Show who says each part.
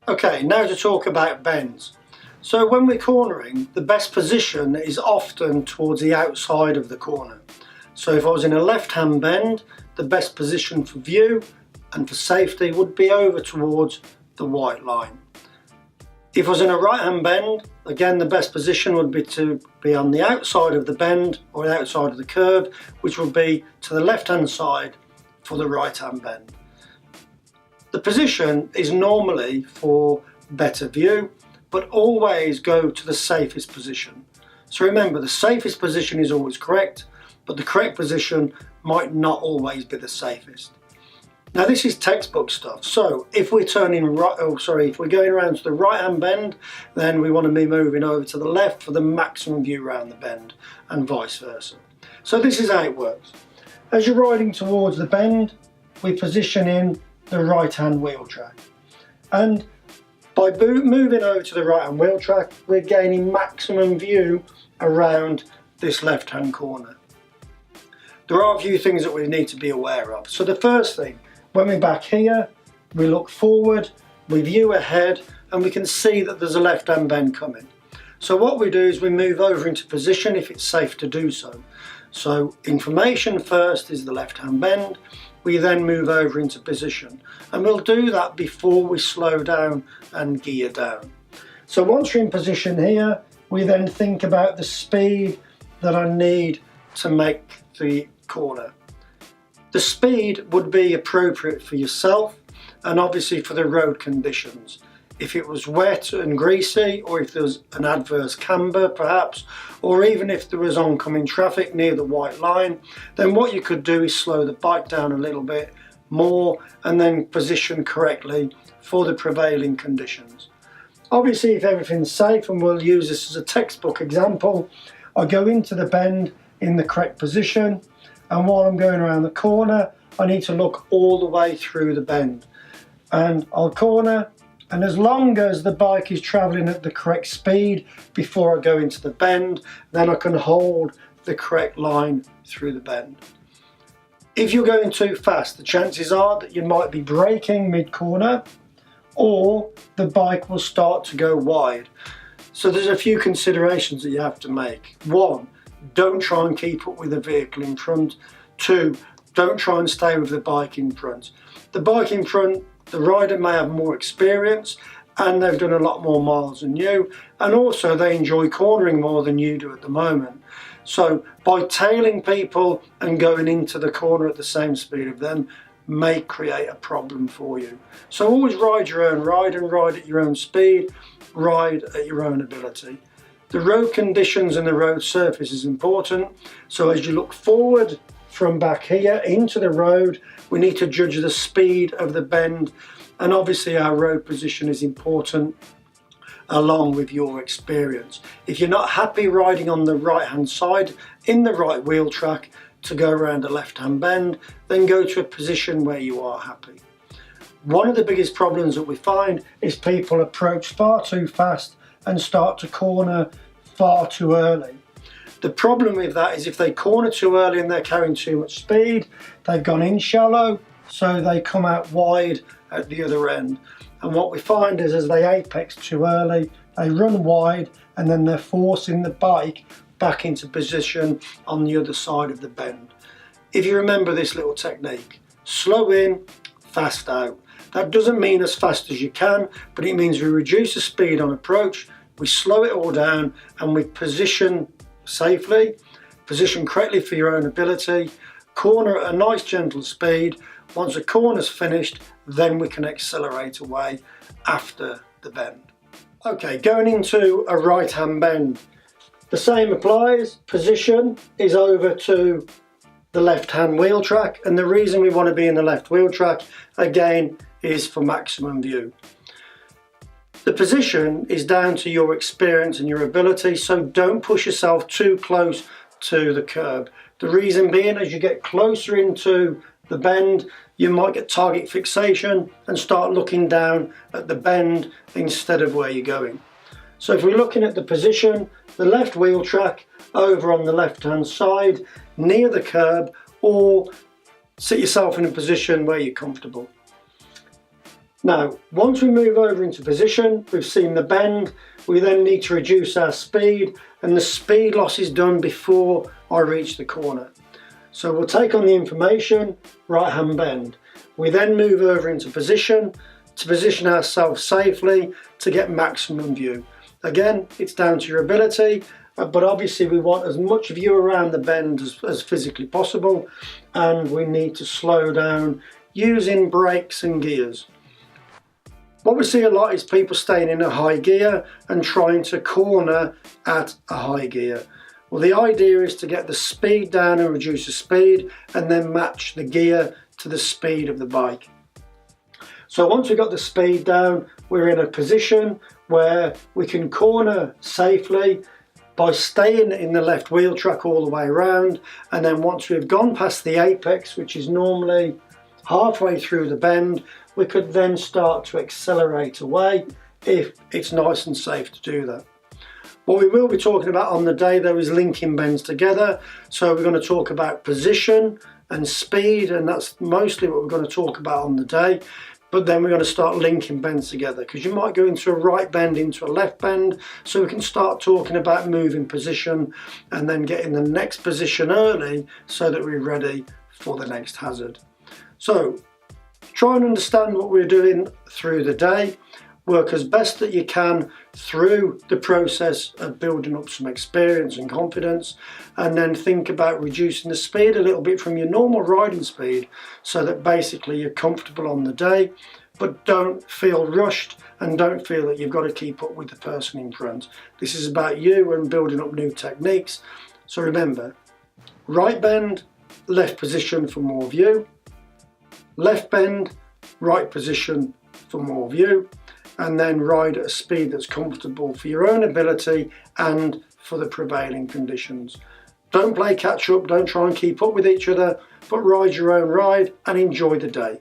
Speaker 1: Okay, now to talk about bends. So when we're cornering, the best position is often towards the outside of the corner. So if I was in a left-hand bend, the best position for view and for safety would be over towards the white line. If I was in a right-hand bend, again the best position would be to be on the outside of the bend or the outside of the curb, which would be to the left-hand side for the right-hand bend. The position is normally for better view, but always go to the safest position. So remember, the safest position is always correct, but the correct position might not always be the safest. Now this is textbook stuff. So if we're turning right, if we're going around to the right hand bend, then we want to be moving over to the left for the maximum view around the bend, and vice versa. So this is how it works. As you're riding towards the bend, we position in the right hand wheel track, and by moving over to the right hand wheel track, we're gaining maximum view around this left hand corner. There are a few things that we need to be aware of. So the first thing, when we're back here, we look forward, we view ahead, and we can see that there's a left hand bend coming. So what we do is we move over into position if it's safe to do so. So information first is the left hand bend. We then move over into position, and we'll do that before we slow down and gear down. So once you're in position here, we then think about the speed that I need to make the corner. The speed would be appropriate for yourself and obviously for the road conditions. If it was wet and greasy, or if there was an adverse camber perhaps, or even if there was oncoming traffic near the white line, then what you could do is slow the bike down a little bit more and then position correctly for the prevailing conditions. Obviously, if everything's safe, and we'll use this as a textbook example, I go into the bend in the correct position, and while I'm going around the corner, I need to look all the way through the bend, and I'll corner. And as long as the bike is travelling at the correct speed before I go into the bend, then I can hold the correct line through the bend. If you're going too fast, the chances are that you might be braking mid-corner, or the bike will start to go wide. So there's a few considerations that you have to make. 1, don't try and keep up with the vehicle in front. 2, don't try and stay with the bike in front. The bike in front, the rider may have more experience and they've done a lot more miles than you, and also they enjoy cornering more than you do at the moment. So by tailing people and going into the corner at the same speed of them may create a problem for you. So always ride your own ride, and ride at your own speed, ride at your own ability. The road conditions and the road surface is important, so as you look forward from back here into the road, we need to judge the speed of the bend, and obviously our road position is important along with your experience. If you're not happy riding on the right hand side in the right wheel track to go around a left hand bend, then go to a position where you are happy. One of the biggest problems that we find is people approach far too fast and start to corner far too early. The problem with that is if they corner too early and they're carrying too much speed, they've gone in shallow, so they come out wide at the other end. And what we find is as they apex too early, they run wide, and then they're forcing the bike back into position on the other side of the bend. If you remember this little technique, slow in, fast out. That doesn't mean as fast as you can, but it means we reduce the speed on approach, we slow it all down, and we position safely, position correctly for your own ability, corner at a nice gentle speed. Once the corner's finished, then we can accelerate away after the bend. Okay, going into a right hand bend, the same applies. Position is over to the left hand wheel track, and the reason we want to be in the left wheel track again is for maximum view. The position is down to your experience and your ability, so don't push yourself too close to the curb. The reason being, as you get closer into the bend, you might get target fixation and start looking down at the bend instead of where you're going. So if we're looking at the position, the left wheel track over on the left hand side near the curb, or sit yourself in a position where you're comfortable. Now, once we move over into position, we've seen the bend, we then need to reduce our speed, and the speed loss is done before I reach the corner. So we'll take on the information, right hand bend. We then move over into position to position ourselves safely to get maximum view. Again, it's down to your ability, but obviously we want as much view around the bend as physically possible, and we need to slow down using brakes and gears. What we see a lot is people staying in a high gear and trying to corner at a high gear. Well, the idea is to get the speed down and reduce the speed, and then match the gear to the speed of the bike. So once we've got the speed down, we're in a position where we can corner safely by staying in the left wheel track all the way around, and then once we've gone past the apex, which is normally halfway through the bend, we could then start to accelerate away if it's nice and safe to do that. What we will be talking about on the day though is linking bends together. So we're going to talk about position and speed, and that's mostly what we're going to talk about on the day. But then we're going to start linking bends together, because you might go into a right bend into a left bend, so we can start talking about moving position and then getting the next position early so that we're ready for the next hazard. So try and understand what we're doing through the day. Work as best that you can through the process of building up some experience and confidence, and then think about reducing the speed a little bit from your normal riding speed so that basically you're comfortable on the day, but don't feel rushed and don't feel that you've got to keep up with the person in front. This is about you and building up new techniques. So remember, right bend, left position for more view, left bend, right position for more view, and then ride at a speed that's comfortable for your own ability and for the prevailing conditions. Don't play catch up, don't try and keep up with each other, but ride your own ride and enjoy the day.